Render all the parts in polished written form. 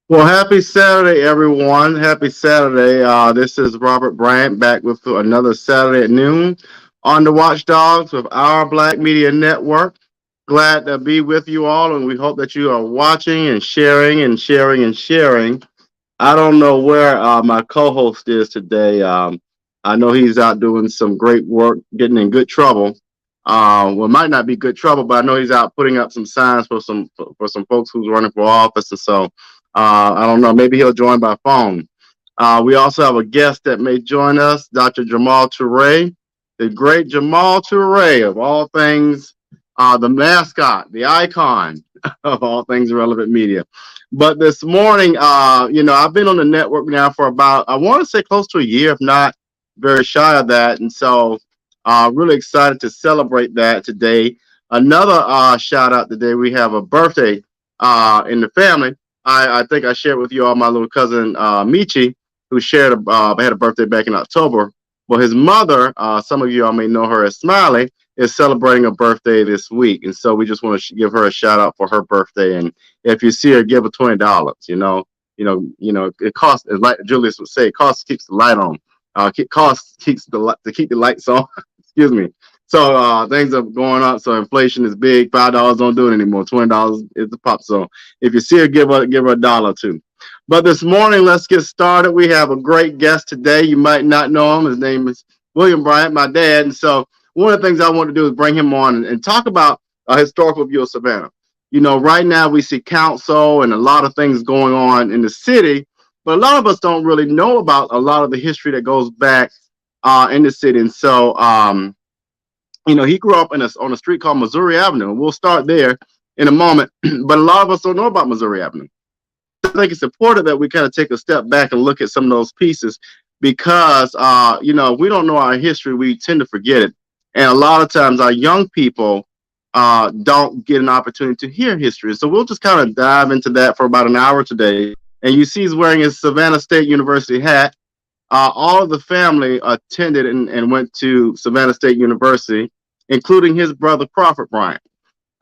Well, happy Saturday, everyone. Happy Saturday. This is Robert Bryant back with another Saturday at noon on the Watch Dogs with our Black Media Network. Glad to be with you all, and we hope that you are watching and sharing and sharing and sharing. I don't know where my co host is today. I know he's out doing some great work, getting in good trouble. Well, it might not be good trouble, but I know he's out putting up some signs for some folks who's running for office, and so I don't know. Maybe he'll join by phone. We also have a guest that may join us, Dr. Jamal Toure, the great Jamal Toure of all things, the mascot, the icon of all things relevant media. But this morning, I've been on the network now for about, I want to say close to a year, if not very shy of that. And so, really excited to celebrate that today. Another shout out today, we have a birthday in the family. I think I shared with you all my little cousin Michi, who had a birthday back in October. Well, his mother, some of you all may know her as Smiley, is celebrating a birthday this week, and so we just want to give her a shout out for her birthday. And if you see her, give her $20. It costs, as like Julius would say, it costs keeps the light on. It costs keeps to keep the lights on. Excuse me. So things are going up. So inflation is big. $5 don't do it anymore. $20 is the pop. So if you see her, give her a dollar too. But this morning, let's get started. We have a great guest today. You might not know him. His name is William Bryant, my dad. And so one of the things I want to do is bring him on and talk about a historical view of Savannah. Right now we see council and a lot of things going on in the city, but a lot of us don't really know about a lot of the history that goes back in the city. And so, he grew up on a street called Missouri Avenue, and we'll start there in a moment. But a lot of us don't know about Missouri Avenue. I think it's important that we kind of take a step back and look at some of those pieces because, if we don't know our history, we tend to forget it. And a lot of times our young people don't get an opportunity to hear history. So we'll just kind of dive into that for about an hour today. And you see he's wearing his Savannah State University hat. All of the family attended and went to Savannah State University, including his brother Crawford Bryant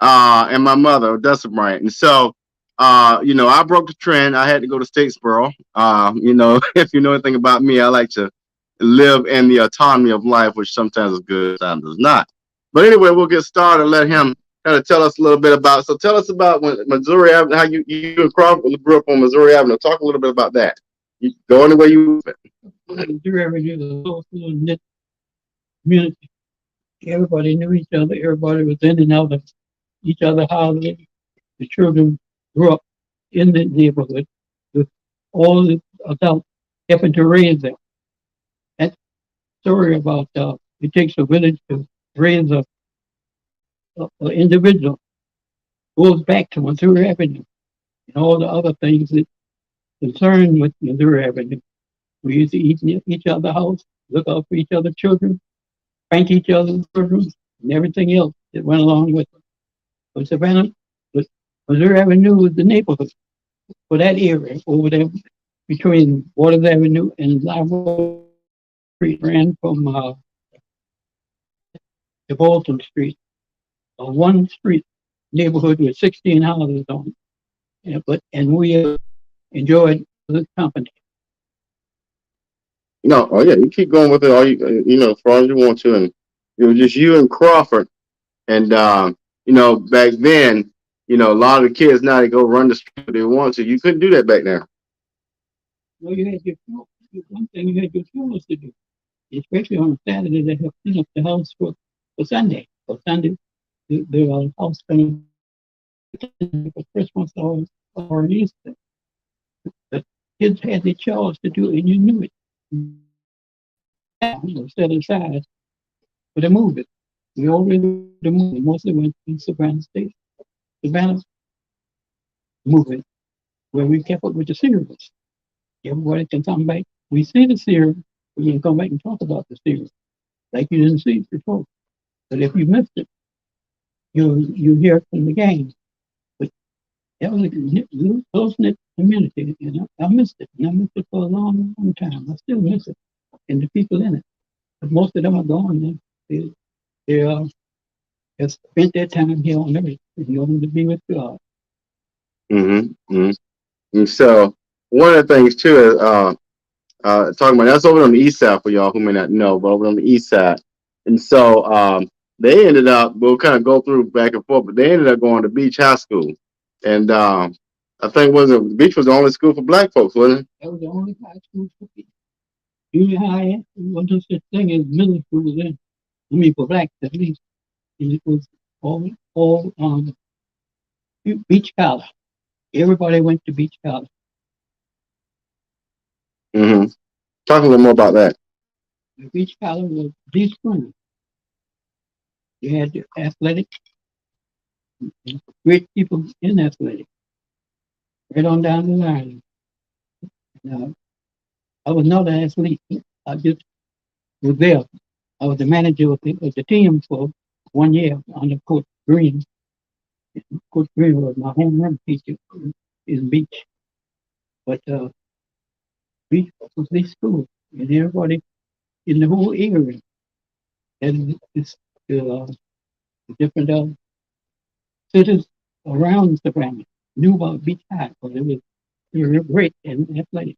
and my mother, Odessa Bryant. And so, I broke the trend. I had to go to Statesboro. If you know anything about me, I like to live in the autonomy of life, which sometimes is good, sometimes is not. But anyway, we'll get started and let him kind of tell us a little bit about. So tell us about when Missouri Avenue, how you and Crawford grew up on Missouri Avenue. Talk a little bit about that. You go anywhere you. Missouri Avenue was a whole knit community. Everybody knew each other. Everybody was in and out of each other's houses. The children grew up in the neighborhood with all the adults helping to raise them. That story about it takes a village to raise a individual goes back to Missouri Avenue and all the other things that concern with Missouri Avenue. We used to eat in each other's house, look out for each other's children, spank each other's children, and everything else that went along with it. But Savannah, but Missouri Avenue was the neighborhood for that area over there between Waters Avenue and Live Street. Ran from to Bolton Street, a one street neighborhood with 16 houses on it. And we enjoyed the company. No, oh yeah, you keep going with it all as far as you want to, and it was just you and Crawford, and back then, a lot of the kids now they go run the street if they want to. You couldn't do that back then. Well, you had one thing you had your chores to do, especially on Saturday. They have clean up the house for Sunday. For Sunday, the house going for Christmas or Easter. The kids had their chores to do, and you knew it. Set aside for the movie. We always the movie mostly went to Savannah State. Savannah movie where we kept up with the series. Everybody can come back. We see the series, we can come back and talk about the series like you didn't see it before. But if you missed it, you hear it from the game. But that was a close-knit community, and I missed it. And I missed it for a long, long time. I still miss it and the people in it. But most of them are gone. They have spent their time here on earth, going to be with God. Mm-hmm. Mm-hmm. And so one of the things too is talking about that's over on the east side for y'all who may not know, but over on the east side. And so they ended up we'll kind of go through back and forth, but they ended up going to Beach High School. And I think was it Beach was the only school for black folks, wasn't it? That was the only high school for people. Junior high, wasn't no such thing as middle school then. I mean, for blacks at least. And it was all beach college. Everybody went to beach college. Mm-hmm. Talk a little more about that. The beach college was the school. You had the athletic, great people in athletic, right on down the line. Now, I was not an athlete. I just was there. I was the manager of the team for 1 year under Coach Green. Coach Green was my homeroom teacher in beach. But beach was the school. And everybody in the whole area and this, uh, different cities around Savannah knew about Beach High because it was great and athletic.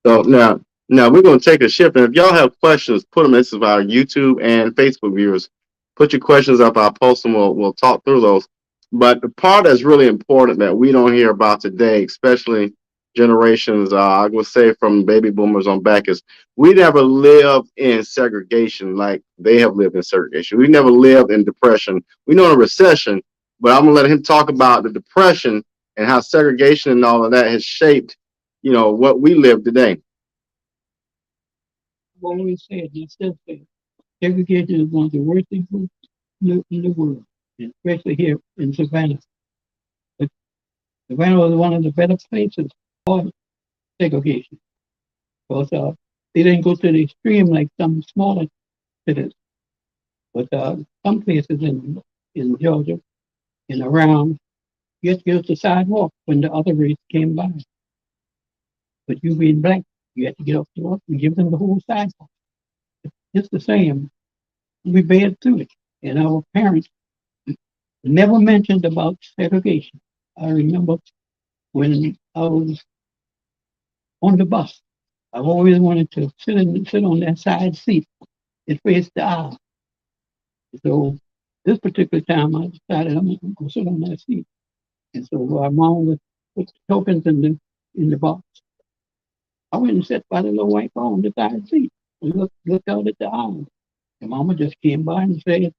So now we're going to take a shift, and if y'all have questions, put them. This is our YouTube and Facebook viewers. Put your questions up. I'll post them. We'll talk through those. But the part that's really important that we don't hear about today, especially generations, I would say from baby boomers on back, is we never lived in segregation like they have lived in segregation. We never lived in depression. We know a recession, but I'm gonna let him talk about the depression and how segregation and all of that has shaped, what we live today. I've always said, and still say, segregation is one of the worst things in the world, and especially here in Savannah. But Savannah was one of the better places for segregation because they didn't go to the extreme like some smaller cities. But some places in Georgia and around, you had to get off the sidewalk when the other race came by. But you being black, you had to get off the walk and give them the whole sidewalk. It's the same. We bear through it. And our parents never mentioned about segregation. I remember when I was on the bus, I always wanted to sit on that side seat and face the aisle. So this particular time, I decided I'm going to sit on that seat. And so our mom would put the tokens in the box. I went and sat by the little white car on the side seat and looked out at the aisle. And mama just came by and said,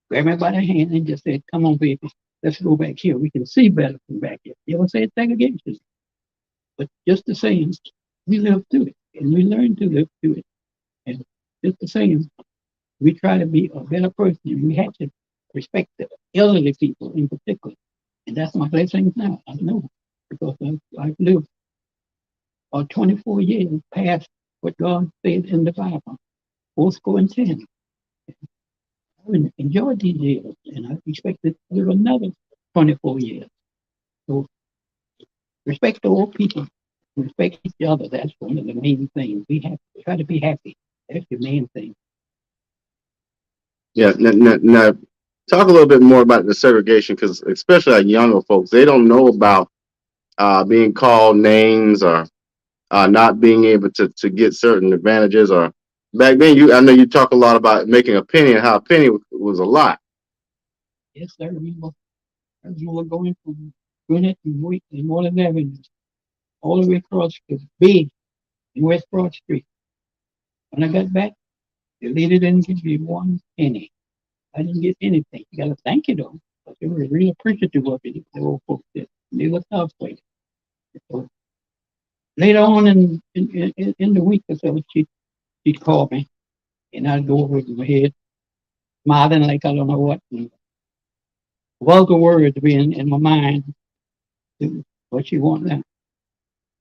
grabbed me by the hand and just said, come on, baby, let's go back here. We can see better from back here. They would say segregation. But just the same, we lived through it and we learned to live through it. And just the same, we try to be a better person. And we had to respect the elderly people in particular. And that's my blessing now. I know because I've lived 24 years past what God said in the Bible, 4 and 10. I enjoyed these years, and I expect to live another 24 years. So respect the old people, respect each other. That's one of the main things. We have to try to be happy. That's the main thing. Yeah. Now, talk a little bit more about the segregation, because especially our younger folks, they don't know about being called names or not being able to get certain advantages. Or back then, I know you talk a lot about making a penny and how a penny was a lot. Yes, I remember going from Greenwich and Wheat and Northern Avenue all the way across to Bay and West Broad Street. When I got back, the lady didn't give me 1 penny. I didn't get anything. You got to thank you though, but they were really appreciative of it. The old folks did. They looked out for you. So later on in the week or so, she'd call me, and I'd go over my head, smiling like I don't know what, and vulgar words being in my mind, what she wanted. And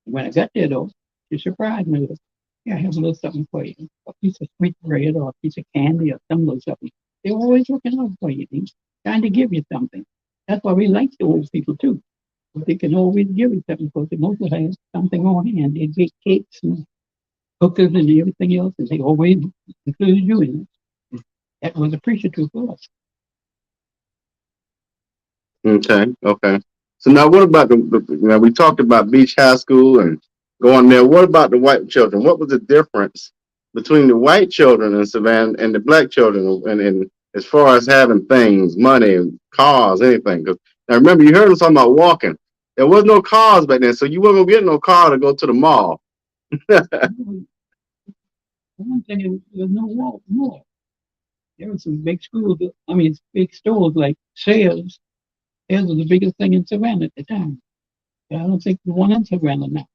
when I got there, though, she surprised me with, yeah, I have a little something for you, a piece of sweet bread or a piece of candy or some little something. They're always looking out for you, trying to give you something. That's why we like the old people, too. They can always give you something because they mostly have something on hand. They bake cakes and cookies and everything else, and they always include you in it. That was appreciative for us. Okay. Okay. So now, what about now we talked about Beach High School and going there. What about the white children? What was the difference between the white children in Savannah and the black children, and as far as having things, money, cars, anything? Because now remember, you heard us talking about walking. There was no cars back then, so you weren't gonna get no car to go to the mall. Well, one thing is there's no wall more. There were some big schools, I mean, big stores like Sears. Sears was the biggest thing in Savannah at the time. But I don't think the one in Savannah now.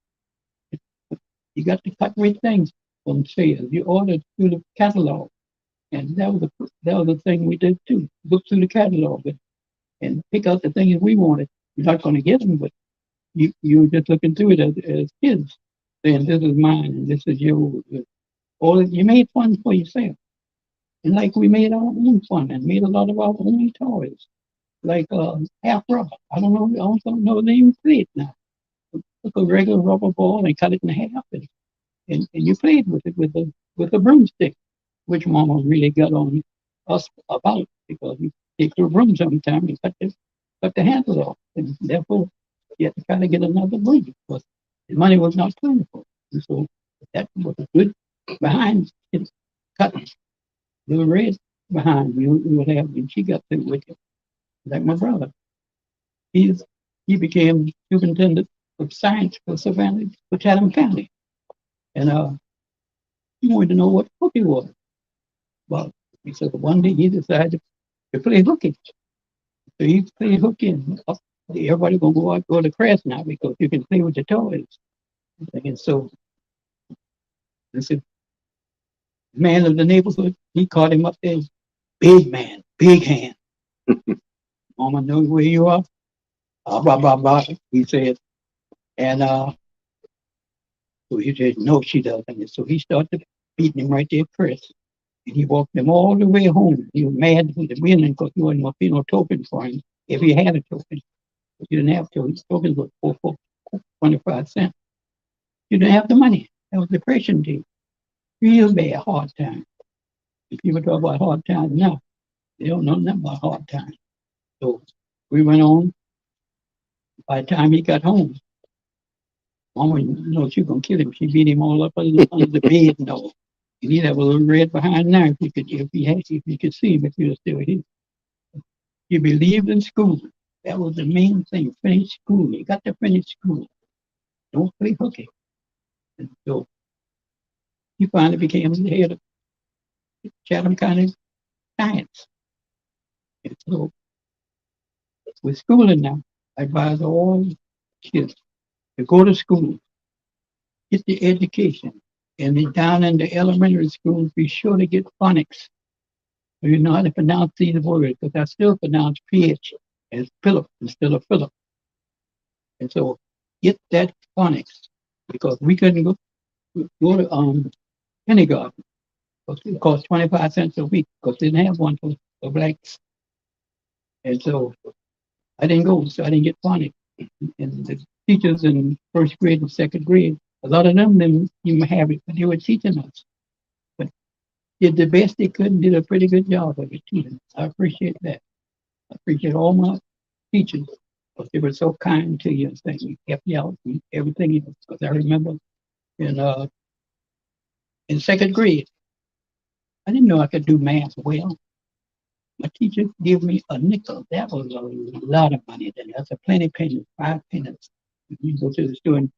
You got to cut rate things from Sears. You ordered through the catalog. And that was the thing we did too. Look through the catalog and pick out the things we wanted. You're not going to get them, but you were just looking through it as kids, saying this is mine and this is yours. Or you made fun for yourself. And like we made our own fun and made a lot of our own toys, like half rubber. I don't know the name of it now. Took a regular rubber ball and cut it in half, and you played with it with a broomstick, which Mama really got on us about because you take the broom sometime and cut the handle off, and therefore you had to try to get another broom because the money was not plentiful. And so that was a good behind it, cut little red behind you would have when she got through with it. Like my brother, he's he became superintendent of science for Savannah, for Chatham County, and he wanted to know what hooky was. Well, he said one day he decided to play hooky. So he played hooky, and everybody gonna go out go to class now because you can play with the toys. And so I said, the man of the neighborhood, he called him up there, big man, big hand. Mama knows where you are. Blah blah blah. He said, and so he said, no, she doesn't. And so he started beating him right there first. And he walked him all the way home. He was mad with the winning because he wasn't going to be no token for him if he had a token. But you didn't have to. His tokens were 25 cents. You didn't have the money. That was Depression day. Real bad, hard time. If people talk about hard times now, they don't know nothing about hard times. So we went on. By the time he got home, Mama, she was going to kill him. She beat him all up under the bed and all. And he'd have a little red behind now if you could see him if he was still here. He believed in school. That was the main thing. Finish school. You got to finish school. Don't play hooky. And so he finally became the head of Chatham County Science. And so with schooling now, I advise all kids to go to school, get the education, and then down in the elementary schools, be sure to get phonics. So you know how to pronounce these words, because I still pronounce PH as Philip instead of Philip. And so get that phonics, because we couldn't go to kindergarten, because it cost 25 cents a week, because they didn't have one for blacks. And so I didn't go, so I didn't get phonics. And the teachers in first grade and second grade, a lot of them didn't even have it, but they were teaching us. But did the best they could and did a pretty good job of it teaching. I appreciate that. I appreciate all my teachers because they were so kind to you and saying you kept you out and everything else. Because I remember in second grade, I didn't know I could do math well. My teacher gave me a nickel. That was a lot of money then. That's a plenty penny, 5 pennies. You go to the store and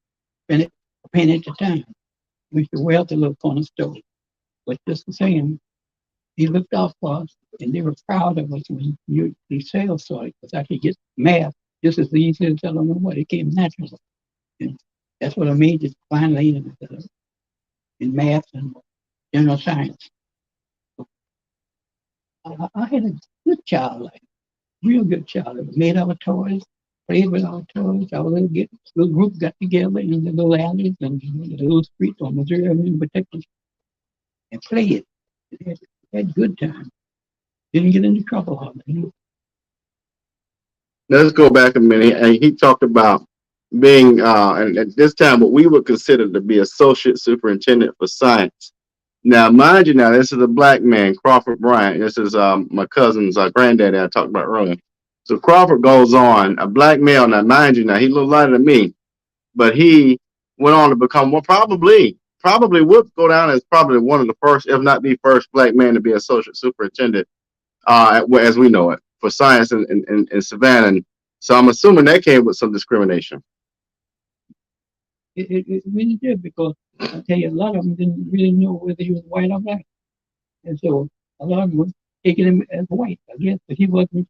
spend it a penny at a time. We used to wear out the little corner store. But just the same, he looked out for us and they were proud of us when the sales started because I could get math just as easy as I don't know what. It came natural. And that's what I majored finally in math and general science. I had a good child life, real good child life. Made our toys, played with our toys. Our little group got together in the little alleys and the little streets on Missouri Avenue Protected and played. Had good time. Didn't get into trouble hardly. Let's go back a minute. And he talked about being, and at this time, what we would consider to be associate superintendent for science. Now, mind you, now this is a black man, Crawford Bryant. This is my cousin's granddaddy I talked about earlier. So Crawford goes on, a black male. Now, mind you, now he's a little lighter than me, but he went on to become probably would go down as probably one of the first, if not the first, black man to be associate superintendent, as we know it, for science in Savannah. And so I'm assuming that came with some discrimination. It really did because I tell you, a lot of them didn't really know whether he was white or black, and so a lot of them were taking him as white, I guess, but he wasn't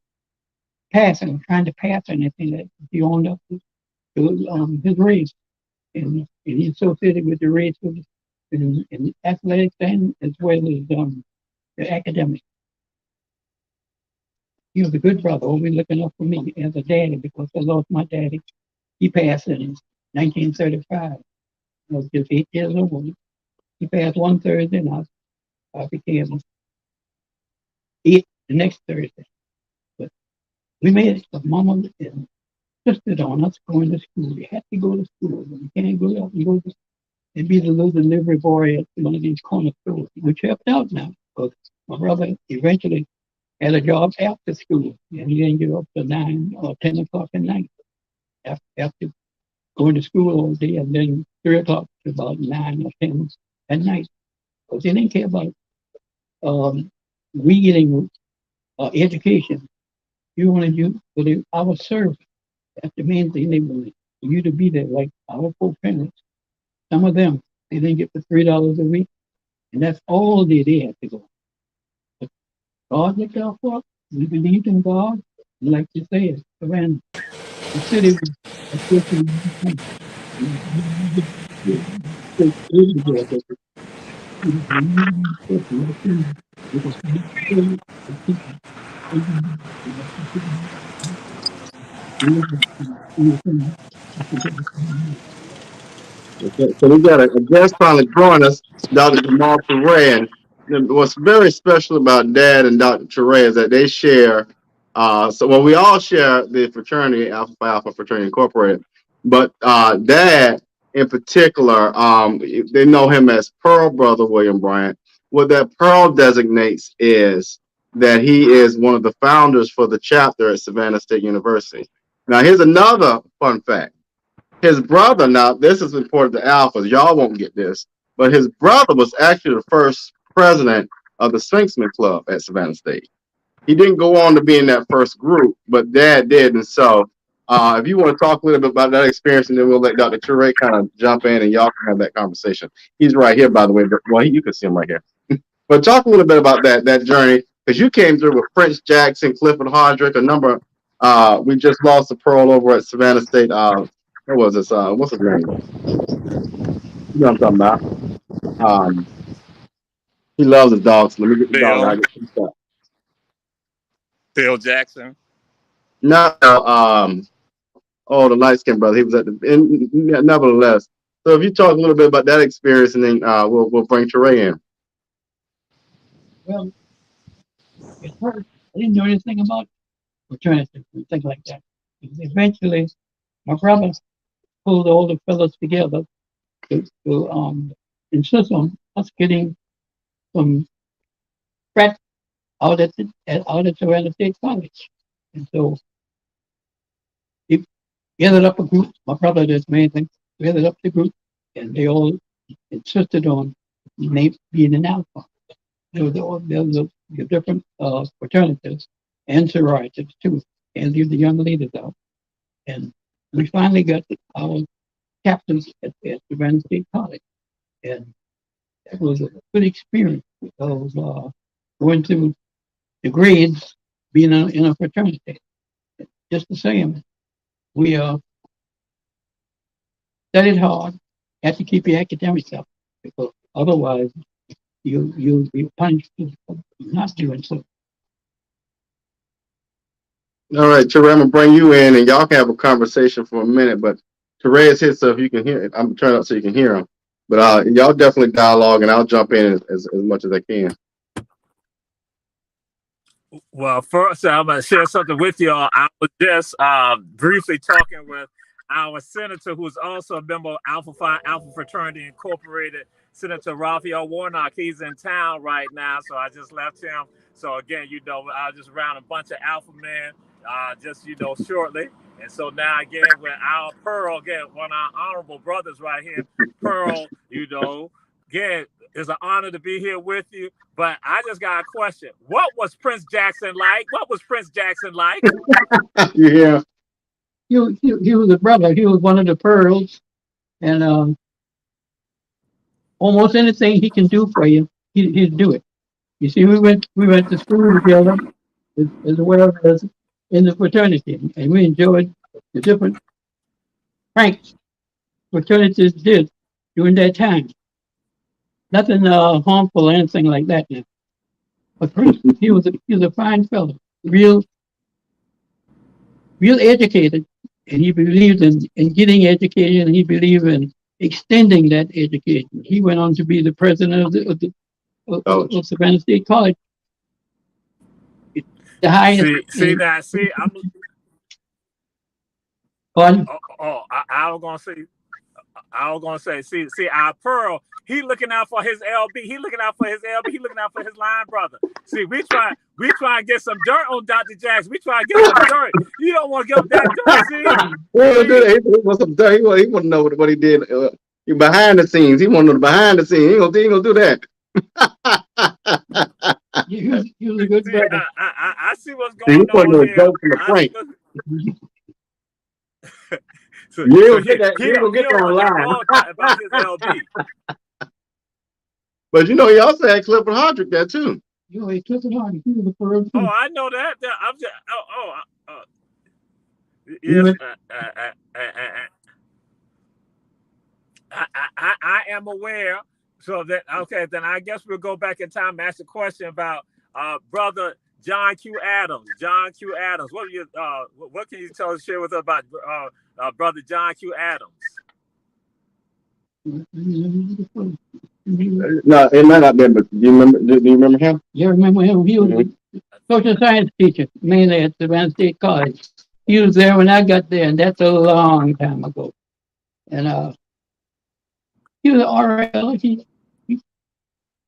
trying to pass anything that he owned up to his race, and he associated with the race in athletics and as well as the academics. He was a good brother, always looking up for me as a daddy because I lost my daddy. He passed in 1935. I was just 8 years old. He passed one Thursday, and I became 8 the next Thursday. But we made it. But Mama insisted on us going to school. You have to go to school. You can't go out and go to and be the little delivery boy at one of these corner stores, which helped out now because my brother eventually had a job after school, and he didn't get up to 9 or 10 o'clock at night after going to school all day, and then 3 o'clock to about 9 or 10 at night. Because they didn't care about we getting education. You wanted you for our service. That's the main thing they wanted for you to be there, like our poor parents. Some of them they didn't get for $3 a week, and that's all they had to go. But God looked out for us. We believed in God. And like you said, when the city was Okay, so we got a guest finally join us, Dr. Jamal Touré. And what's very special about Dad and Dr. Touré is that they share, well, we all share the fraternity, Alpha Phi Alpha Fraternity Incorporated, but Dad in particular, they know him as Pearl Brother William Bryant. What that Pearl designates is that he is one of the founders for the chapter at Savannah State University. Now, here's another fun fact. His brother, now this is important to Alphas, y'all won't get this, but his brother was actually the first president of the Sphinxman Club at Savannah State. He didn't go on to be in that first group, but Dad did. And so if you want to talk a little bit about that experience, and then we'll let Dr. Touré kind of jump in and y'all can have that conversation. He's right here, by the way. Well, you can see him right here. But talk a little bit about that journey, because you came through with French Jackson, Clifford Hardrick, a number. We just lost the Pearl over at Savannah State. What was this? What's his name? You know what I'm talking about. Um, he loves his dogs. Let me get the dog Bill, out. Bill Jackson. No, oh, the light skinned brother. He was at nevertheless. So if you talk a little bit about that experience, and then we'll bring Touré in. well, at first I didn't know anything about fraternity and things like that. Eventually, my brother pulled all the fellows together to insist on us getting some frat out at Savannah State College. And so he gathered up a group. My brother did the main thing. Gathered up the group, and they all insisted on being an alpha. There was the different fraternities and sororities too, and leave the young leaders out. And we finally got our captains at Savannah State College, and that was a good experience because going through the grades, being in a fraternity. Just the same, we studied hard, had to keep your academics up because otherwise you'll be punished for not doing so. All right, Touré, I'm gonna bring you in, and y'all can have a conversation for a minute. But Touré is here, so if you can hear it, I'm turning up so you can hear him. But y'all definitely dialogue, and I'll jump in as much as I can. Well, first, I'm going to share something with y'all. I was just briefly talking with our senator, who's also a member of Alpha Phi Alpha Fraternity Incorporated, Senator Raphael Warnock. He's in town right now, so I just left him. So again, I was just around a bunch of alpha men just shortly. And so now again, with our Pearl, again, one of our honorable brothers right here, Pearl, again, it's an honor to be here with you. But I just got a question. What was Prince Jackson like? What was Prince Jackson like? Yeah. He was a brother. He was one of the pearls, and almost anything he can do for you, he'd do it. You see, we went to school together as well as in the fraternity, and we enjoyed the different pranks fraternities did during that time. Nothing harmful or anything like that. Now. But Prince, he was a fine fellow, real educated, and he believed in getting education, and he believed in extending that education. He went on to be the president of Savannah State College. The highest. I'm. Pardon? I was gonna say, see, our Pearl, he looking out for his LB. He looking out for his LB. He looking out for his line brother. See, we try to get some dirt on Dr. Jackson. We try to get some dirt. You don't want to give him that dirt, see? He wants some dirt. He want to know what he did. Behind the scenes. He want to know behind the scenes. He gonna do that. He was a good brother. I see what's going on here. You don't get that. You don't get that online. About his LB. But he also had Clifford Hodrick there too. Clifford Hodrick. He was the first. Oh, I know that. I'm just. Yes. I am aware. So that okay, then I guess we'll go back in time and ask a question about brother John Q. Adams. John Q. Adams. What can you share with us about brother John Q. Adams? No, it might not be. But do you remember him? Yeah, I remember him. He was a social science teacher, mainly at Savannah State College. He was there when I got there, and that's a long time ago. And he was an RL.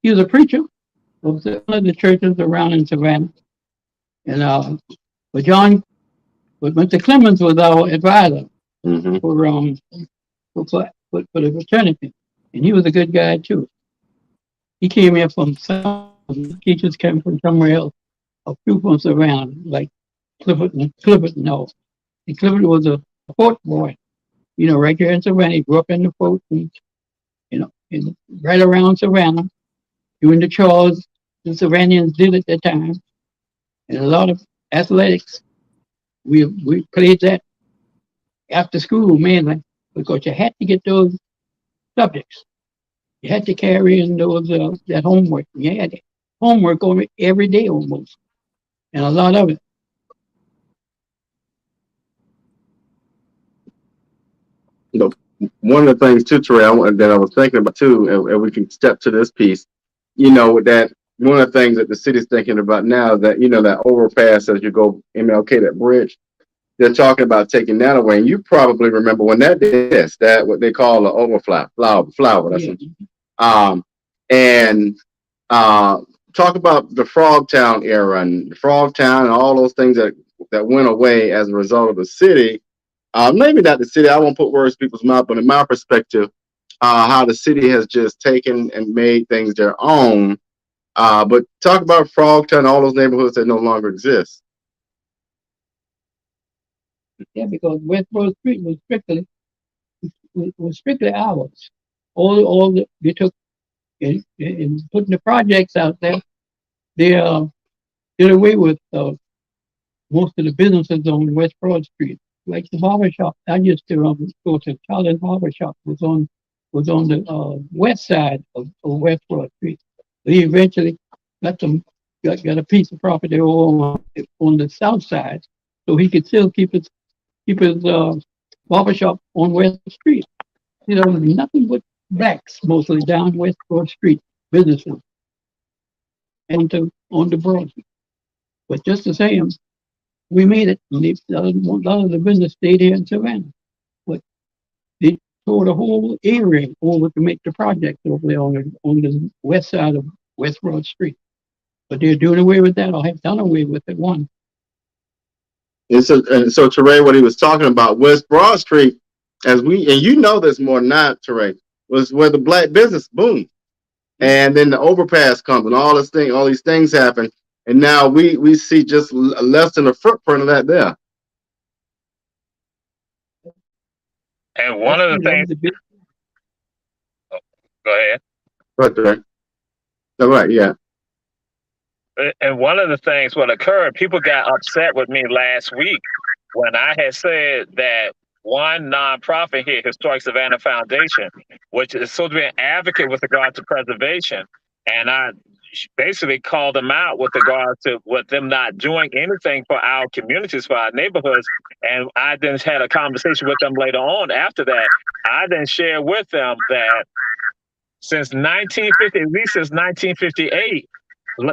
He was a preacher of one of the churches around in Savannah. And but Mr. Clemens was our advisor for the fraternity, and he was a good guy too. He came here from some teachers came from somewhere else, a few from Savannah, like Clifford and all. And Clifford was a fort boy, right here in Savannah. He grew up in the fort, and, right around Savannah, doing the chores the Savannahans did at that time, and a lot of athletics. We played that after school mainly because you had to get those subjects. You had to carry in those that homework. You had homework over every day almost, and a lot of it. One of the things too, Terrell, that I was thinking about too, and we can step to this piece. That one of the things that the city's thinking about now is that that overpass as you go MLK, that bridge. They're talking about taking that away, and you probably remember when that did that what they call the overflow flower. That's and talk about the Frogtown era and Frogtown and all those things that went away as a result of the city. Maybe not the city. I won't put words in people's mouth, but in my perspective, how the city has just taken and made things their own. But talk about Frogtown, all those neighborhoods that no longer exist. Yeah, because West Broad Street was strictly ours. All that they took in putting the projects out there, they did away with most of the businesses on West Broad Street, like the barber shop. I used to go to Charlie's barber shop was on the west side of West Broad Street. He eventually got a piece of property on the south side, so he could still keep his barbershop on West Street. Nothing but blacks mostly down West Broad Street, businesses, and on the Broad. But just the same, we made it. A lot of the business stayed here in Savannah, but they tore the whole area over to make the project over there on the west side of West Broad Street. But they're doing away with that, or have done away with it. One. And so Teray, what he was talking about, West Broad Street, as we and you know this more than not, Teray, was where the black business boomed. And then the overpass comes and all these things happen. And now we see just less than a footprint of that there. And one of the That things, was a big, go ahead. Right. All right, yeah. And one of the things what occurred, people got upset with me last week when I had said that one nonprofit here, Historic Savannah Foundation, which is supposed to be an advocate with regard to preservation, and I basically called them out with regard to with them not doing anything for our communities, for our neighborhoods. And I then had a conversation with them later on after that. I then shared with them that since 1950, at least since 1958,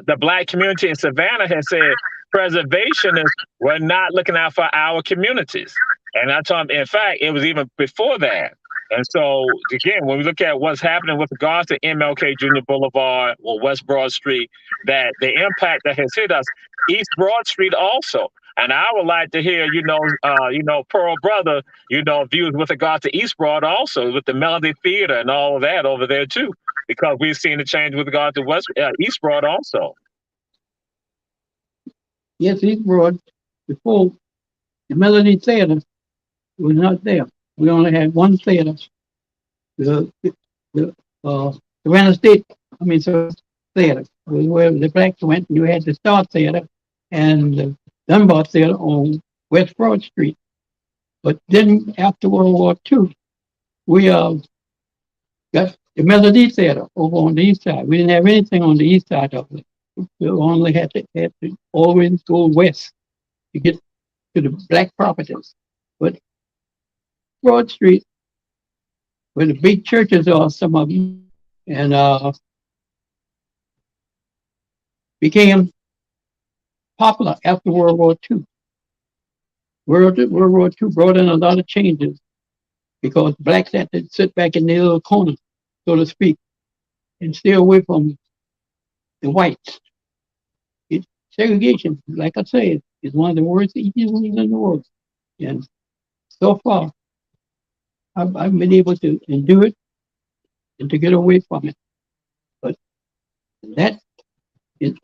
the black community in Savannah has said preservationists were not looking out for our communities. And I told them, in fact, it was even before that. And so, again, when we look at what's happening with regards to MLK Jr. Boulevard or West Broad Street, that the impact that has hit us, East Broad Street also. And I would like to hear, Pearl Brother, views with regard to East Broad also, with the Melody Theater and all of that over there too, because we've seen a change with regard to East Broad also. yes, East Broad, before the Melody Theater was not there. We only had one theater. The Savannah State, Theater, was where the blacks went. You had the Star Theater and the Dunbar Theater on West Broad Street. But then after World War II, we got the Melody Theater over on the east side. We didn't have anything on the east side of it. We only had to always go west to get to the black properties. But Broad Street, where the big churches are, some of them, and became popular after World War II. World War II brought in a lot of changes because blacks had to sit back in their little corner, so to speak, and stay away from the whites. Segregation, like I said, is one of the worst evils in the world. And so far, I've been able to endure it and to get away from it. But that is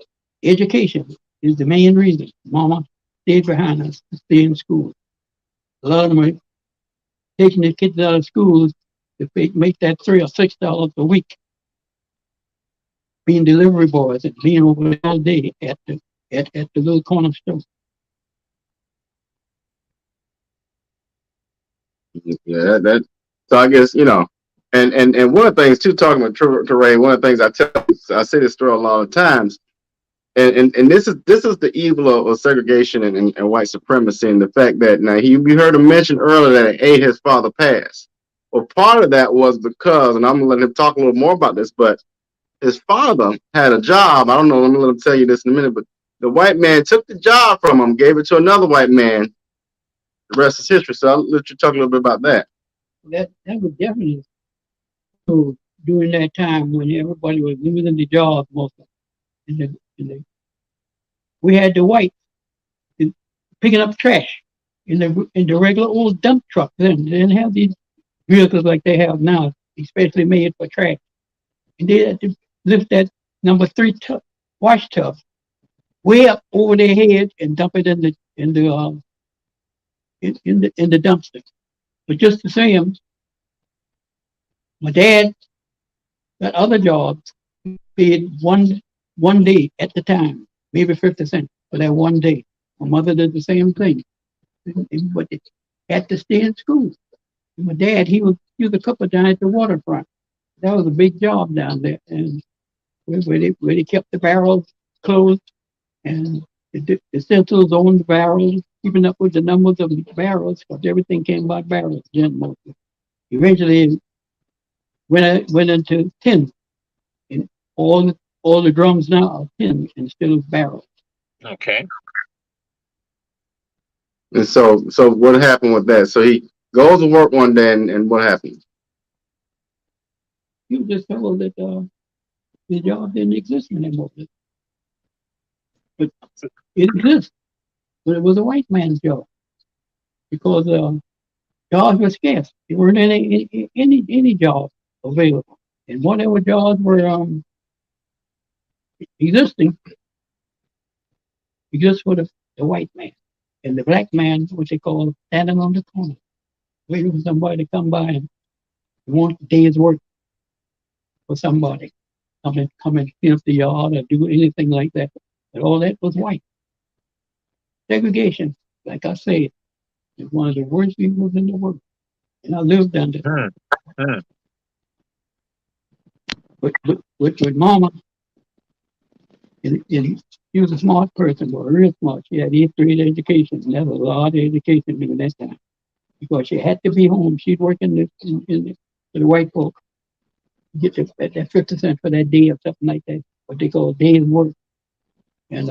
education is the main reason. Mama stayed behind us to stay in school. A lot of them are taking the kids out of schools to make that $3 or $6 a week, being delivery boys and being over all day at the little corner store. Yeah, that. So I guess and one of the things too, talking about Teray, one of the things I say this story a lot of times, and this is the evil of segregation and white supremacy, and the fact that now we heard him mention earlier that his father passed. Well, part of that was because, and I'm gonna let him talk a little more about this, but his father had a job. I don't know. I'm gonna let him tell you this in a minute, but the white man took the job from him, gave it to another white man. The rest is history. So I'll let you talk a little bit about that. That was definitely so during that time when everybody was losing the jobs mostly. We had the whites picking up trash in the regular old dump truck. Then they didn't have these vehicles like they have now, especially made for trash. And they had to lift that number 3 wash tub way up over their head and dump it in the dumpster. But just the same, my dad got other jobs, paid one day at the time, maybe 50 cents for that one day. My mother did the same thing, but they had to stay in school. And my dad, he was a couple down at the waterfront. That was a big job down there, and where they kept the barrels closed, and the stencils on the barrels, keeping up with the numbers of the barrels, because everything came by barrels then mostly. Eventually, went into tin, and all the drums now are tin instead of barrels. Okay. And so what happened with that? So he goes to work one day, and what happened? You just told that the job didn't exist anymore, but it exists. but it was a white man's job because jobs were scarce. There weren't any jobs available, and whatever jobs were existing, exist for the white man, and the black man, what they call standing on the corner, waiting for somebody to come by and want a day's work for somebody. Come and clean up the yard or do anything like that. But all that was white. Segregation, like I said, is one of the worst evils in the world. And I lived under it. With Mama, and she was a smart person, but real smart. She had 8th grade education, and that was a lot of education during that time. Because she had to be home. She'd work for the white folk, get that 50 cents for that day or something like that, what they call a day's work. And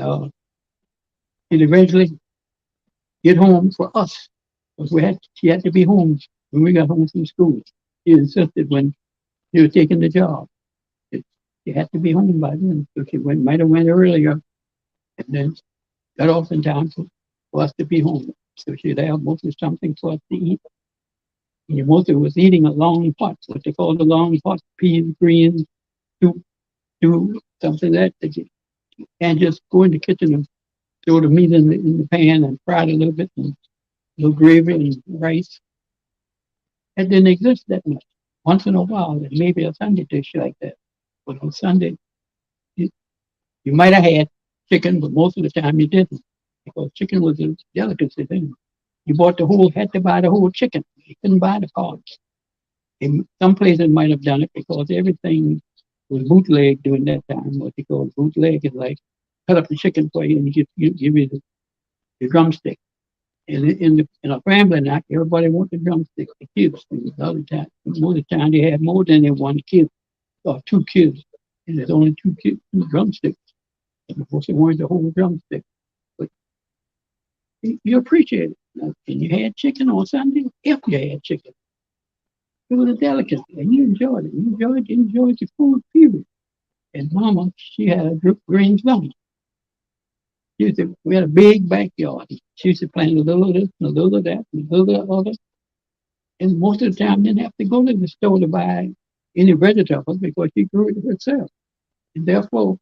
she'd eventually get home for us. Because she had to be home when we got home from school. She insisted when she was taking the job. She had to be home by then. So she might have went earlier and then got off in time for us to be home. So she'd have mostly something for us to eat. And your mother was eating a long pot, what they call the long pot, peas, greens, soup, something like that. You can't just go in the kitchen and throw the meat in the pan and fry it a little bit, and a little gravy and rice. It didn't exist that much. Once in a while, maybe a Sunday dish like that. But on Sunday, you might have had chicken, but most of the time you didn't. Because chicken was a delicacy thing. You had to buy the whole chicken. You couldn't buy the parts. In some places might have done it because everything was bootleg during that time. What they call bootleg is like cut up the chicken for you and give you the drumstick. And in a family night, everybody wanted the drumstick, the kids. And the other time, most of the time they had more than one kid or 2 kids. And there's only 2 drumsticks. And of course they wanted the whole drumstick. But you appreciate it. And you had chicken on Sunday, if you had chicken. It was a delicacy, and you enjoyed it. You enjoyed the food, period. And Mama, she had a green thumb. We had a big backyard. She used to plant a little of this, and a little of that, and a little of the other. And most of the time, didn't have to go to the store to buy any vegetables because she grew it herself. And therefore,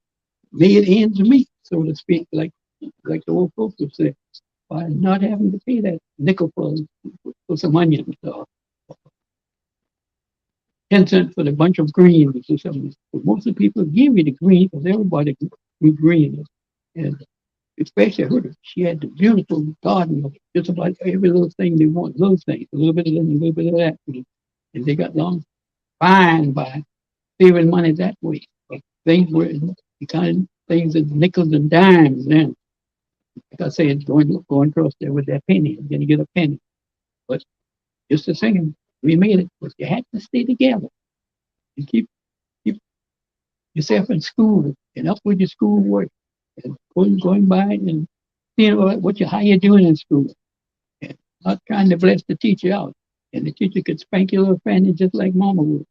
made ends meet, so to speak, like the old folks would say, by not having to pay that nickel for some onions or 10 cents for the bunch of greens or something. But most of the people give you the green because everybody grew greens. And especially her, she had the beautiful garden of just about every little thing they want, little things, a little bit of this, a little bit of that. And they got along fine by saving money that way. But things were the kind of things that nickels and dimes then. Like I say, it's going across there with that penny. You're going to get a penny. But just the same, we made it. But you had to stay together and keep yourself in school and up with your schoolwork and going by and seeing how you're doing in school. And not trying to bless the teacher out. And the teacher could spank your little fanny just like Mama would.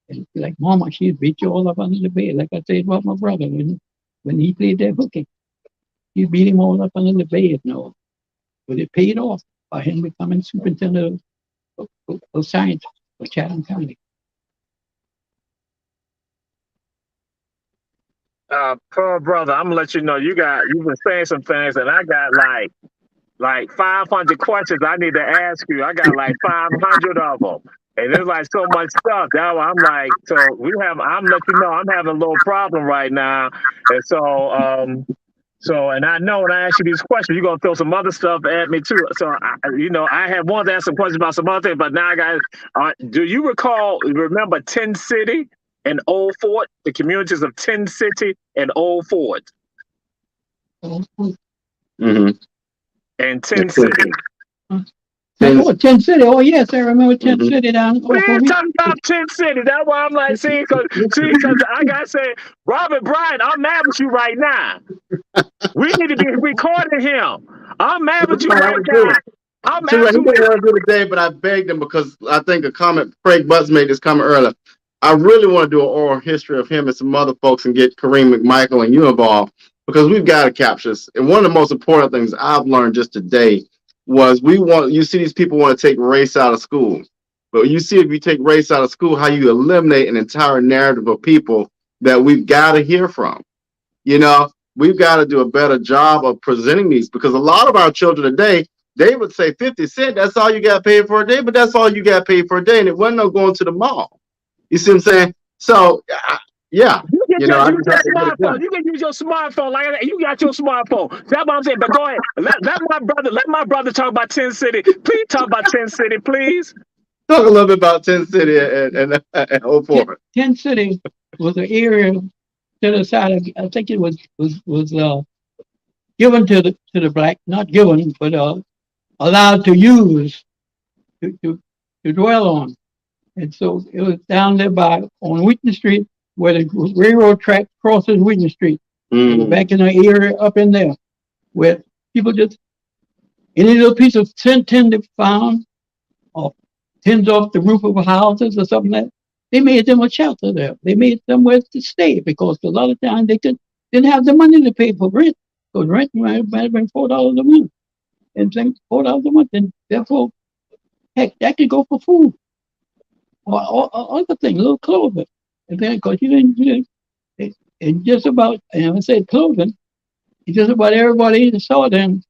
And like Mama, she'd beat you all up under the bed. Like I said about my brother when he played that hooky. He beat him all up under the bed, no. But it paid off by him becoming superintendent of science for Chatham County. Pearl brother, I'm gonna let you know you've been saying some things, and I got like 500 questions I need to ask you. I got like 500 of them. And there's like so much stuff. Now I'm like, I'm letting you know I'm having a little problem right now. And and I know when I ask you these questions, you're gonna throw some other stuff at me too. So I had wanted to ask some questions about some other things, but now I got. Do you remember Tin City and Old Fort, the communities of Tin City and Old Fort? Mm-hmm. And Tin City. Tin City. Oh yes, I remember Tin City down. We ain't talking about Tin City. That's why I'm like, because I gotta say, Robert Bryant, I'm mad with you right now. We need to be recording him. I'm mad with you right now. I'm mad with you. He didn't want to do today, but I begged him because I think a comment Craig Butts made this comment earlier. I really want to do an oral history of him and some other folks and get Kareem McMichael and you involved because we've got to capture this. And one of the most important things I've learned just today was you see these people want to take race out of school. But you see, if you take race out of school, how you eliminate an entire narrative of people that we've got to hear from. You know, we've got to do a better job of presenting these because a lot of our children today, they would say 50 cents, that's all you got paid for a day, but that's all you got paid for a day. And it wasn't no going to the mall. You see what I'm saying? So, yeah, You can you know, just I use just your have to get it smartphone. done. You can use your smartphone like that. You got your smartphone. That's what I'm saying. But go ahead. Let my brother talk about 10 City. Please talk about 10 City, please. Talk a little bit about 10 City and Hope for it. Tent City was an area to the side of, I think it was given to the black, not given, but allowed to use to, to, to dwell on. And so it was down there by on Wheaton Street where the railroad track crosses Wheaton Street. It was back in the area up in there where people just any little piece of tin they found or tins off the roof of houses or something like that, they made them a shelter there. They made somewhere to stay because a lot of times didn't have the money to pay for rent. Because rent might have been $4 a month. And think $4 a month, and therefore, heck, that could go for food or other things, little clothing. And then, because and just about, and I said clothing, just about everybody in the saw them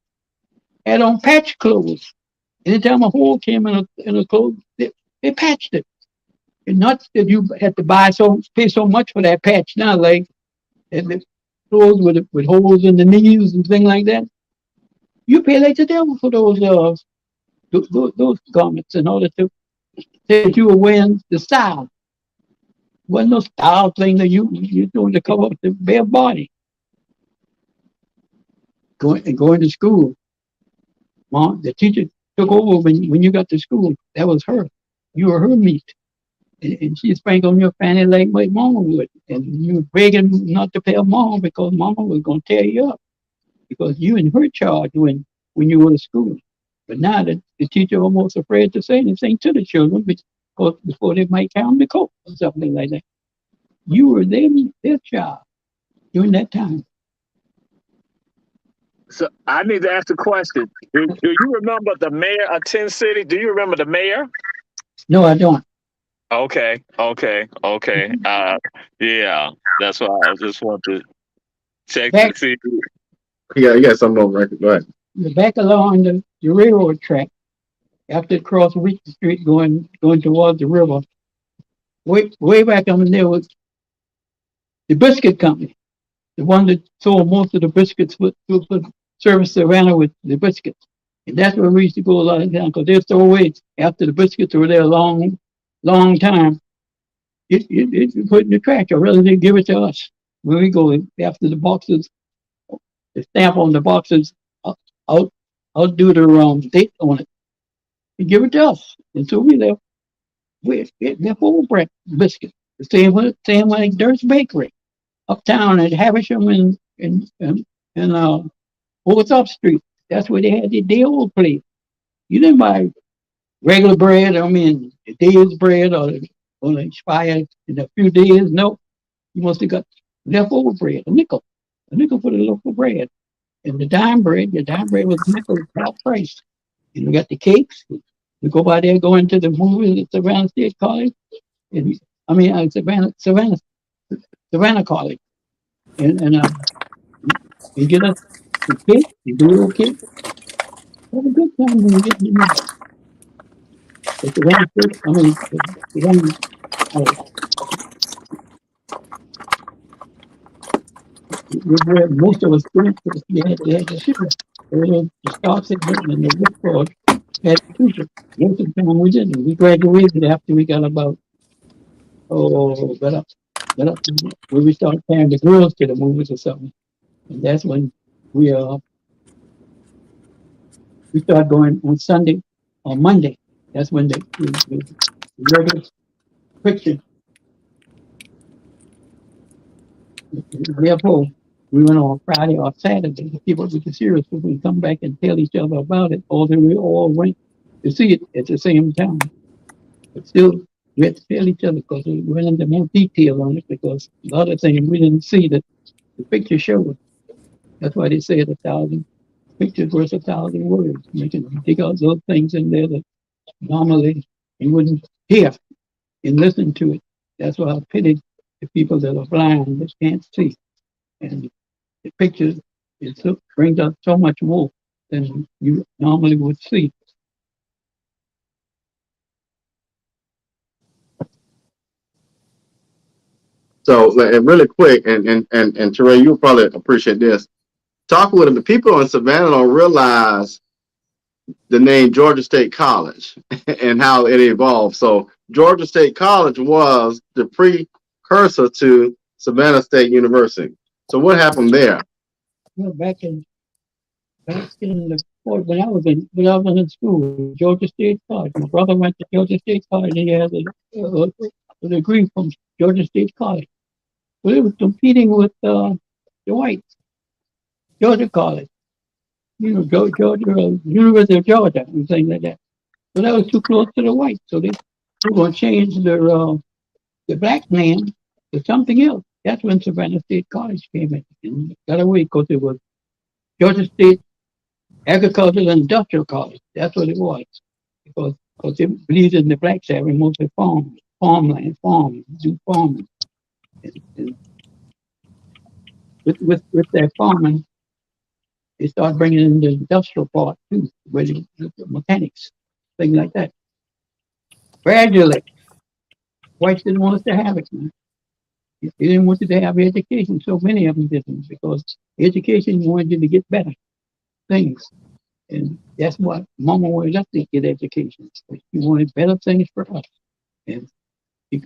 had on patch clothes. Anytime a hole came in a clothes, they patched it. And not that you had to pay so much for that patch now, like and the clothes with holes in the knees and things like that. You pay like the devil for those garments in order to say that you were wearing the style. Wasn't no style thing that you doing to cover up the bare body. Going to school. Mom, the teacher took over when you got to school. That was her. You were her meat. And she spanked on your fanny like mama would. And you were begging not to tell mama because mama was going to tear you up. Because you in her charge when you were in school. But now the teacher almost afraid to say anything to the children because before they might count the coat or something like that. You were their child during that time. So I need to ask a question. Do you remember the mayor of 10 City? Do you remember the mayor? No, I don't. Okay. Yeah, that's why I just want to check to Back see. You got something on record. Go ahead. back along the railroad track after it crossed Wheaton Street going towards the river. Way back on there was the biscuit company, the one that sold most of the biscuits with service Savannah with the biscuits. And that's where we used to go a lot of time because they'd throw away after the biscuits were there a long time. It put in the trash, or rather they give it to us when we go after the boxes, the stamp on the boxes, out outdo the date on it. They give it to us. And so we left they're full bread biscuit. The same like Dirt's Bakery uptown at Havisham and Fourth Up Street. That's where they had the old place. You didn't buy regular bread. I mean, the day's bread or the expired in a few days. No, you must have got leftover bread, a nickel for the local bread. And the dime bread was a nickel half price. And we got the cakes. We go by there, go into the movies at Savannah State College. And, I mean, Savannah College. And you get us the cake, you do a little cake. Have a good time when you get in the Savannah State, I mean, Savannah College. Where most of us went, they had the sugar. The start segment and the book club had tuition. Most of the time we didn't. We graduated after we got about, got up to where we started carrying the girls to the movies or something. And that's when we uh we started going on Sunday or Monday. That's when the regular fiction. Therefore, we went on Friday or Saturday to see what we could see us. So we come back and tell each other about it. Although we all went to see it at the same time, but still we had to tell each other because we went into more detail on it because a lot of things we didn't see that the picture showed. That's why they say 1,000 pictures worth 1,000 words. You can dig out those things in there that normally you wouldn't hear and listen to it. That's why I pity the people that are blind that can't see. And the pictures brings out so much more than you normally would see. So, and really quick, and Terray, you'll probably appreciate this. Talking with them, the people in Savannah don't realize the name Georgia State College and how it evolved. So, Georgia State College was the precursor to Savannah State University. So, what happened there? Well, back in the when I was in school, Georgia State College. My brother went to Georgia State College. He had a degree from Georgia State College. But it was competing with the whites, Georgia College, Georgia, University of Georgia, and things like that. So that was too close to the whites. So they were going to change the black name to something else. That's when Savannah State College came in and got away because it was Georgia State Agricultural and Industrial College. That's what it was. Because it believed in the blacks having mostly farmland, do farming. And with that farming, they started bringing in the industrial part too, where the mechanics, things like that. Gradually, whites didn't want us to have it, man. They didn't want you to have education. So many of them didn't, because education wanted you to get better things. And that's what Mama wanted us to get education. She wanted better things for us. And she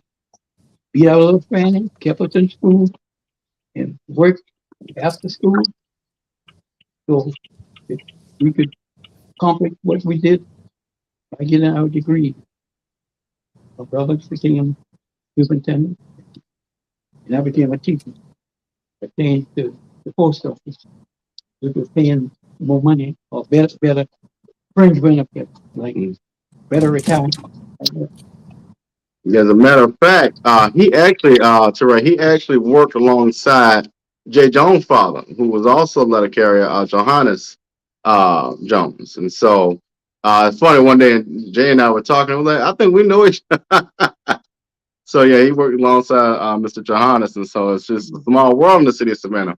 beat our little friend, kept us in school, and worked after school so that we could accomplish what we did by getting our degree. My brother became superintendent, and I became a teacher. I changed to the post office. We were paying more money or better fringe benefits, like better retirement. As a matter of fact, Terray, he actually worked alongside Jay Jones' father, who was also a letter carrier, Johannes Jones. And so it's funny, one day Jay and I were talking, I was like, I think we know each other. So yeah, he worked alongside Mr. Johannes, and so it's just a small world in the city of Savannah.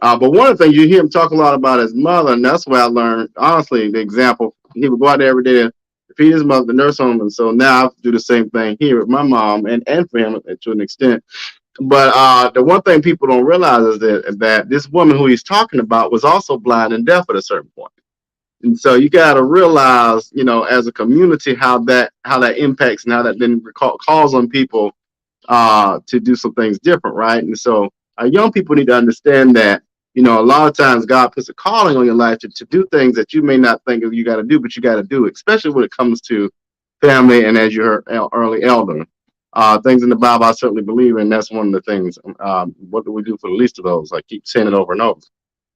But one of the things you hear him talk a lot about his mother, and that's where I learned, honestly, the example. He would go out there every day to feed his mother, the nurse home, and so now I do the same thing here with my mom and for him to an extent. But the one thing people don't realize is that this woman who he's talking about was also blind and deaf at a certain point. And so you got to realize, as a community, how that impacts and how that then calls on people to do some things different, right? And so our young people need to understand that, a lot of times God puts a calling on your life to do things that you may not think of you got to do, but you got to do, especially when it comes to family and, as you heard, early elder. Things in the Bible I certainly believe in. That's one of the things. What do we do for the least of those? I keep saying it over and over.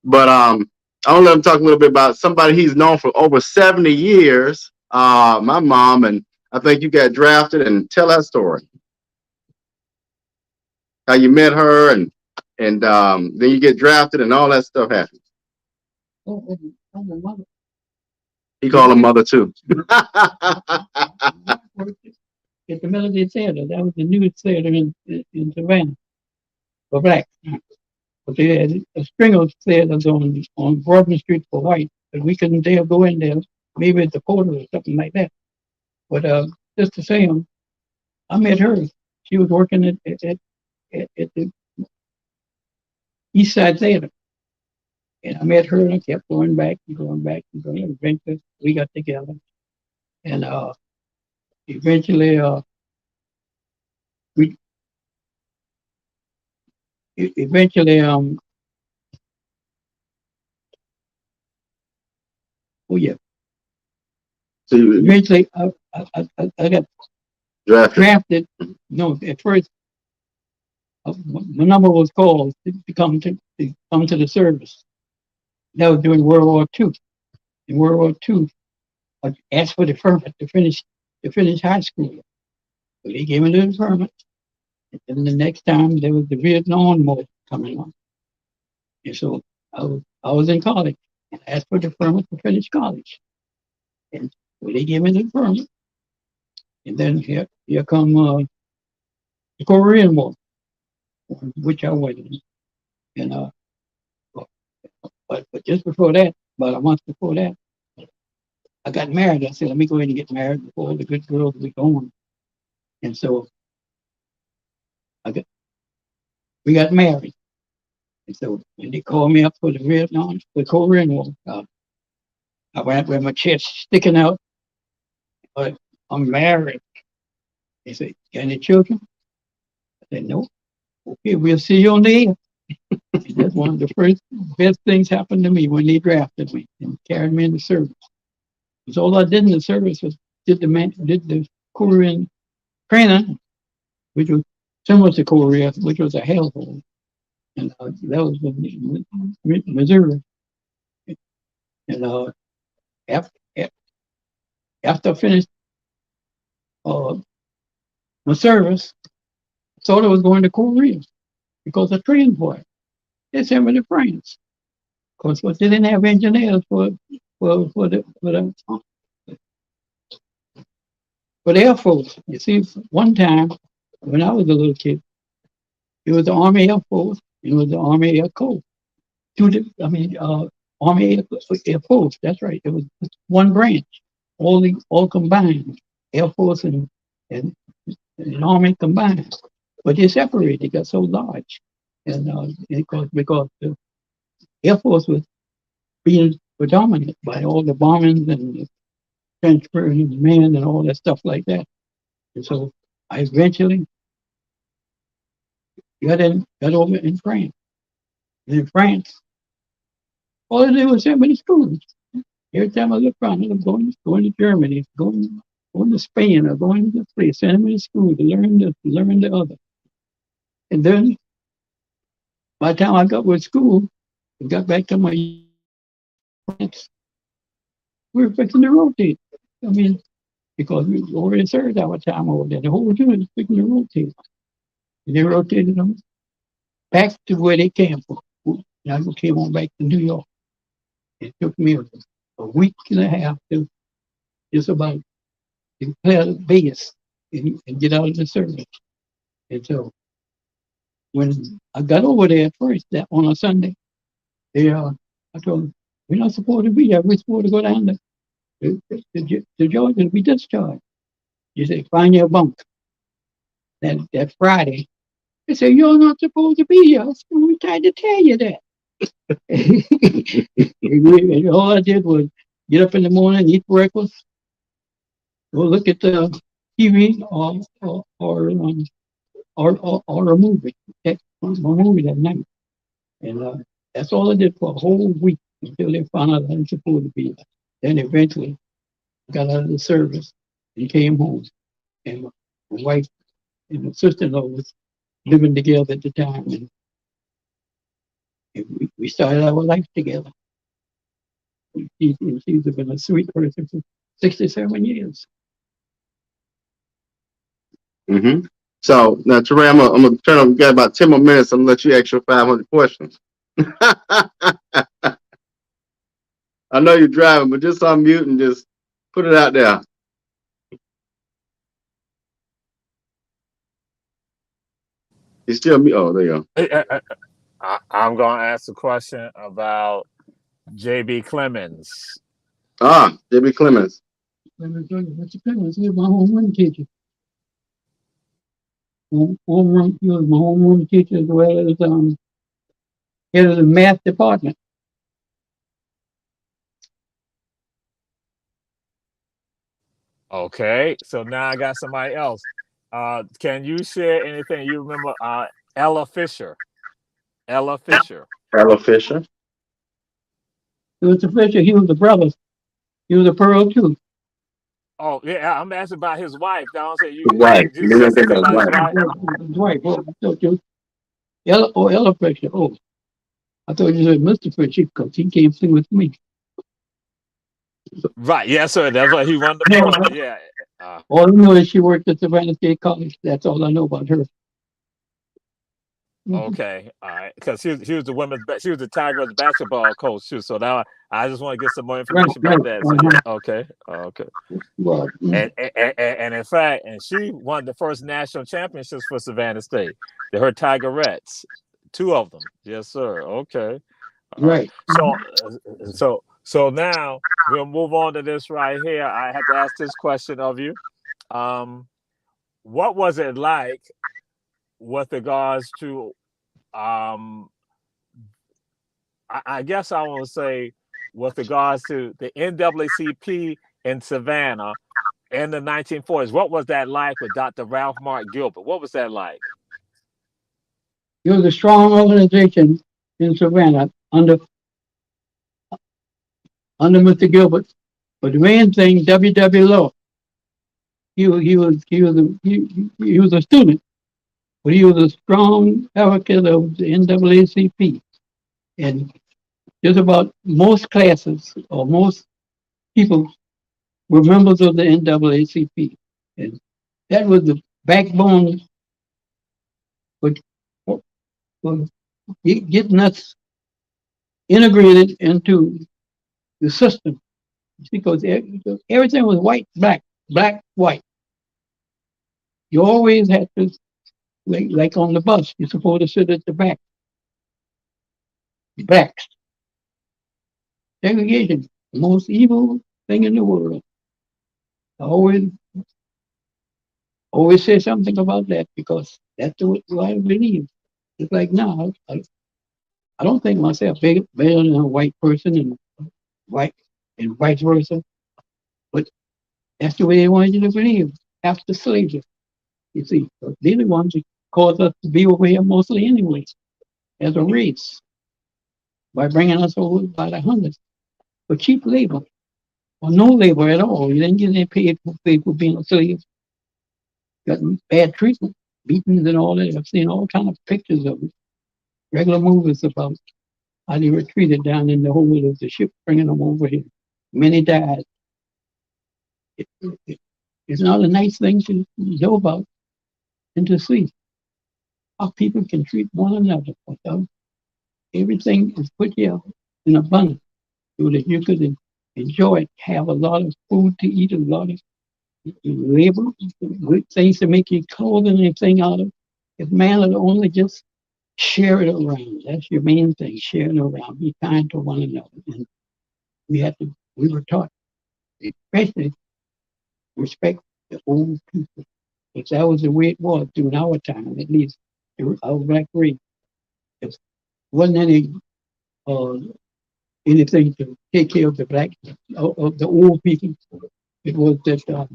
But I want to let him talk a little bit about somebody he's known for over 70 years, my mom, and I think you got drafted, and tell that story. How you met her, and then you get drafted, and all that stuff happens. Oh, my mother. He called her mother too. At the Melody Theater, that was the newest theater in Savannah for blacks. But they had a string of theaters on Broadway Street for white, but we couldn't dare go in there. Maybe at the quarter or something like that. But just the same, I met her. She was working at the East Side Theater. And I met her, and I kept going back and going back and going. Eventually, we got together. And eventually, oh yeah. So eventually, I got drafted. No, at first, my number was called to come to the service. That was during World War II. In World War II, I asked for the permit to finish high school. So they gave me the permit. And then the next time there was the Vietnam War coming on. And so I I was in college and asked for the permit to finish college. And so they gave me the permit. And then here come the Korean War, which I went in. And but just before that, about a month before that, I got married. I said, let me go ahead and get married before the good girls be gone. And so we got married. And so when they called me up for the Korean War, I went with my chest sticking out. But I'm married. They said, got any children? I said, no. Okay, we'll see you on the air. That's one of the first best things happened to me when they drafted me and carried me in the service. So all I did in the service was did the Korean training, which was similar to Korea, which was a hellhole. And that was in Missouri. And after I finished my service, I thought I was going to Korea because I trained for it. They sent me to France. Of course, they didn't have engineers for the Air Force. You see, one time when I was a little kid, it was the Army Air Force, and it was the Army Air Corps. Army Air Force. That's right. It was one branch, all combined, Air Force and Army combined. But they separated. They got so large, and because the Air Force was being predominant by all the bombings and the transferring of men and all that stuff like that. And so I eventually got over in France. And in France, all I did was send me to school. Every time I look around, I'm going to Germany, going to Spain, or going to this place, sending me to school to learn this, to learn the other. And then by the time I got with school, I got back to my France, we were fixing to rotate. I mean, because we already served our time over there. The whole unit was fixing to rotate. And they rotated them back to where they came from. And I came on back to New York. It took me a week and a half to just about declare the base and get out of the service. And so when I got over there first, that on a Sunday, I told them, we're not supposed to be there. We're supposed to go down to Georgia to be discharged. You say, find your bunk. That Friday, they say, you're not supposed to be here. We tried to tell you that. And all I did was get up in the morning, eat breakfast, go look at the TV or a movie. A movie that night. And that's all I did for a whole week until they found out I was supposed to be there. Then eventually I got out of the service and came home. And my wife and my sister-in-law was living together at the time. And we started our life together. She's been a sweet person for 67 years. Mm-hmm. So now, Teray, I'm gonna turn on. We got about 10 more minutes. I'm gonna let you ask your 500 questions. I know you're driving, but just unmute and just put it out there. You still mute? Oh, there you go. I'm going to ask a question about J.B. Clemens. J.B. Clemens. Mr. Clemens, he was my homeroom teacher. He was my homeroom teacher as well as head of the math department. Okay, so now I got somebody else. Can you share anything you remember? Ella Fisher. Ella Fisher. He was the Fisher. He was the brother. He was a Pearl too. Oh yeah, I'm asking about his wife. Don't say you. Right. You said something about his wife. His wife. Ella Fisher. Oh, I thought you said Mr. Fisher because he came through with me. Right. Yeah, sir. That's what he wanted to know. Yeah. All I know is she worked at Savannah State College. That's all I know about her. Okay, all right, because she was the she was the Tigers basketball coach too. So now I just want to get some more Right, information right. about that. So yeah, okay, okay, Well, and in fact, and she won the first national championships for Savannah State. Her Tigerettes, two of them. Yes, sir. Okay, all right. right. So now we'll move on to this right here. I have to ask this question of you. Um, what was it like with regards to I guess I want to say with regards to the NAACP in Savannah in the 1940s. What was that like with Dr. Ralph Mark Gilbert? What was that like? It was a strong organization in Savannah under Mr. Gilbert. But the main thing, W. Law, he was a student, but he was a strong advocate of the NAACP. And just about most classes or most people were members of the NAACP. And that was the backbone for, for getting us integrated into the system because everything was white, black, black, white. You always had to, like on the bus, you're supposed to sit at the back. Blacks. Segregation, the most evil thing in the world. I always say something about that because that's what I believe. It's like now, I don't think myself better than a white person and white and vice versa, but that's the way they wanted you to believe after slavery. You see, they're the ones that caused us to be over here mostly anyway, as a race, by bringing us over by the hundreds for cheap labor or no labor at all. You didn't get any paid for being a slave. Got bad treatment, beatings and all that. I've seen all kind of pictures of it. Regular movies about how they were treated down in the hold of the ship, bringing them over here. Many died. It's not a nice thing to know about and to see how people can treat one another. Everything is put here in abundance so that you could enjoy it, have a lot of food to eat, a lot of labor, good things to make your clothing and everything out of. If man would only just share it around, that's your main thing, share it around, be kind to one another. And we were taught, especially respect the old people. Because that was the way it was during our time, at least our black race. There wasn't uh, anything to take care of the black, of the old people. It was that the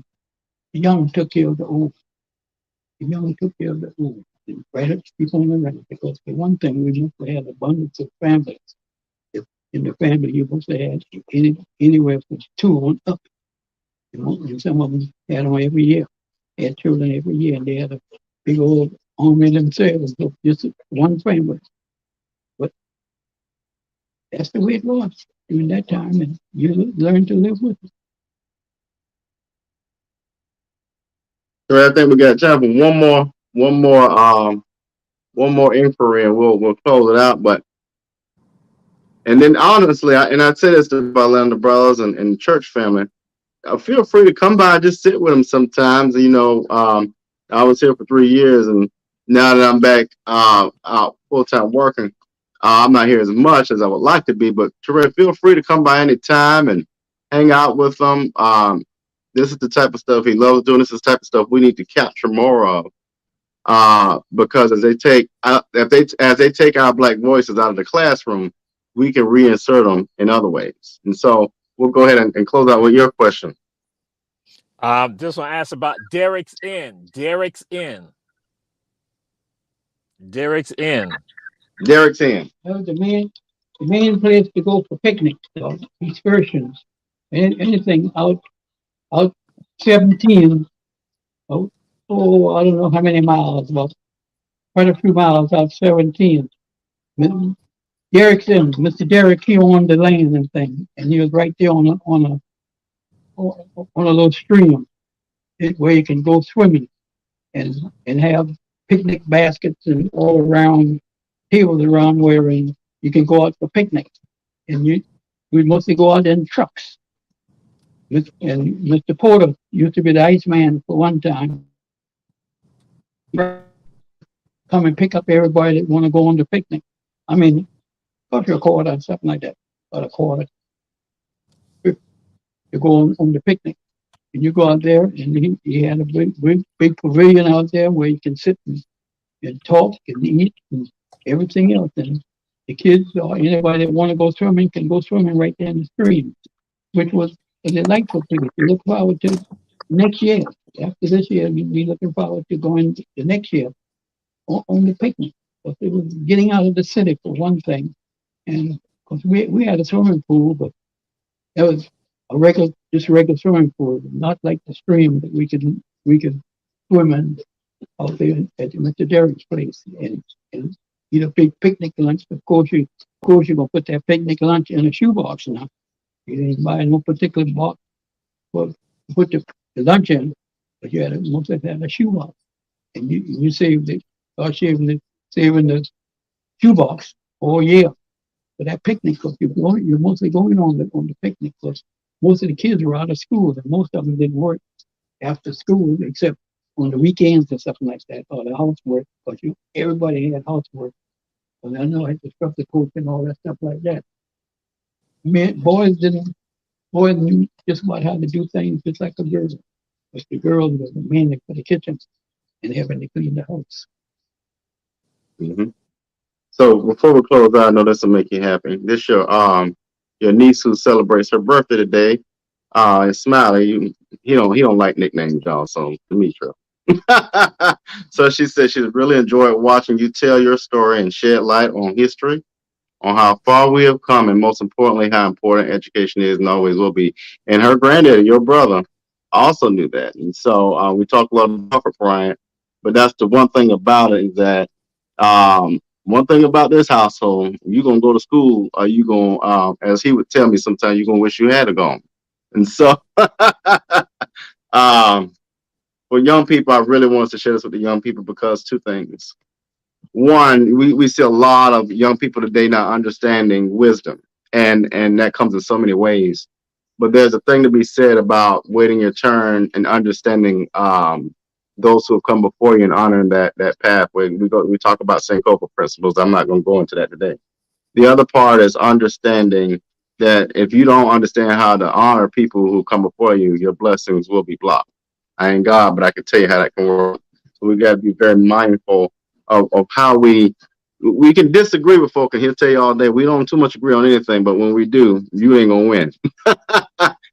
young took care of the old. The young took care of the old. And right up to people on the right. Because for one thing, we must have abundance of families. If in the family, you must have anywhere from 2 on up. You know, and some of them had them every year. Had children every year, and they had a big old army themselves of just one family. But that's the way it was during that time, and you learn to live with it. So I think we got time for one more inquiry, and we'll close it out. But and then honestly, I say this about Lander Brothers and church family. Feel free to come by and just sit with them sometimes. You know, I was here for 3 years, and now that I'm back out full time working, I'm not here as much as I would like to be. But Terrell, feel free to come by anytime and hang out with them. This is the type of stuff he loves doing. This is the type of stuff we need to capture more of. Because as they take our black voices out of the classroom, we can reinsert them in other ways. And so we'll go ahead and close out with your question. This one asks about Derek's Inn. Derek's Inn. Derek's Inn. Derek's Inn. That was the main place to go for picnics, excursions, anything out 17. I don't know how many miles, about quite a few miles out 17. Derek's Inn, Mr. Derek, he owned the land and thing, and he was right there on a little stream where you can go swimming and have picnic baskets and all around tables around where you can go out for picnics. And we mostly go out in trucks. And Mr. Porter used to be the iceman for one time. Come and pick up everybody that want to go on the picnic. I mean, go to a quarter or something like that, about a quarter. You go on the picnic. And you go out there, and he had a big pavilion out there where you can sit and talk and eat and everything else. And the kids or anybody that want to go swimming can go swimming right there in the stream, which was a delightful thing. You look forward to next year. After this year, you'll be looking forward to going the next year on the picnic. But it was getting out of the city for one thing. And because we had a swimming pool, but that was just a regular swimming pool, not like the stream that we could swim in out there at Mr. Derrick's place and eat a big picnic lunch. Of course you're gonna put that picnic lunch in a shoebox now. You didn't buy no particular box to put the lunch in, but you had mostly had a shoebox. And you saved it, start saving the shoebox all year for that picnic, because you're mostly going on the picnic, because most of the kids were out of school, and most of them didn't work after school except on the weekends or something like that, or the housework, because everybody had housework. And I know I had to scrub the coach and all that stuff like that. Boys knew just about how to do things just like a girl. But the girls were mainly for the kitchen and having to clean the house. Mm-hmm. So before we close out, I know this will make you happy. This your niece who celebrates her birthday today. And Smiley, he don't like nicknames, y'all. So Demetra. So she said she's really enjoyed watching you tell your story and shed light on history, on how far we have come, and most importantly, how important education is and always will be. And her granddaddy, your brother, also knew that. And so we talk a lot about Robert Bryant, but that's the one thing about it is that one thing about this household, you're gonna go to school, or you gonna, as he would tell me sometimes, you're gonna wish you had gone. And so, for young people, I really wanted to share this with the young people because two things. One, we see a lot of young people today not understanding wisdom, and that comes in so many ways. But there's a thing to be said about waiting your turn and understanding those who have come before you and honoring that pathway. We talk about Sankofa principles. I'm not going to go into that today. The other part is understanding that if you don't understand how to honor people who come before you, your blessings will be blocked. I ain't God, but I can tell you how that can work. So we got to be very mindful of how we can disagree with folk, and he'll tell you all day we don't too much agree on anything, but when we do, you ain't gonna win.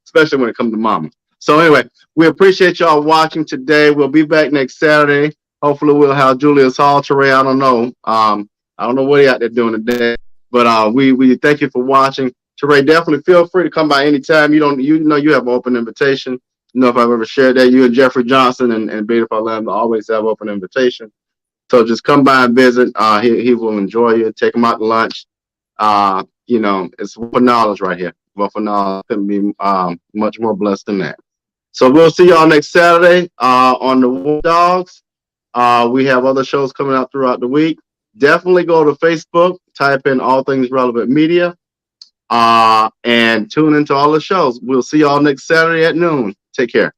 Especially when it comes to mama. So anyway, we appreciate y'all watching today. We'll be back next Saturday. Hopefully we'll have Julius Hall, Teray. I don't know. I don't know what he out there doing today, but we thank you for watching. Teray, definitely feel free to come by anytime. You know you have an open invitation. You know, if I've ever shared that, you and Jeffrey Johnson and Beta Lambda always have open invitation. So just come by and visit. He will enjoy you. Take him out to lunch. It's for knowledge right here. Well, for knowledge, couldn't be much more blessed than that. So we'll see y'all next Saturday on the Watch Dawgs. We have other shows coming out throughout the week. Definitely go to Facebook, type in All Things Relevant Media, and tune into all the shows. We'll see y'all next Saturday at noon. Take care.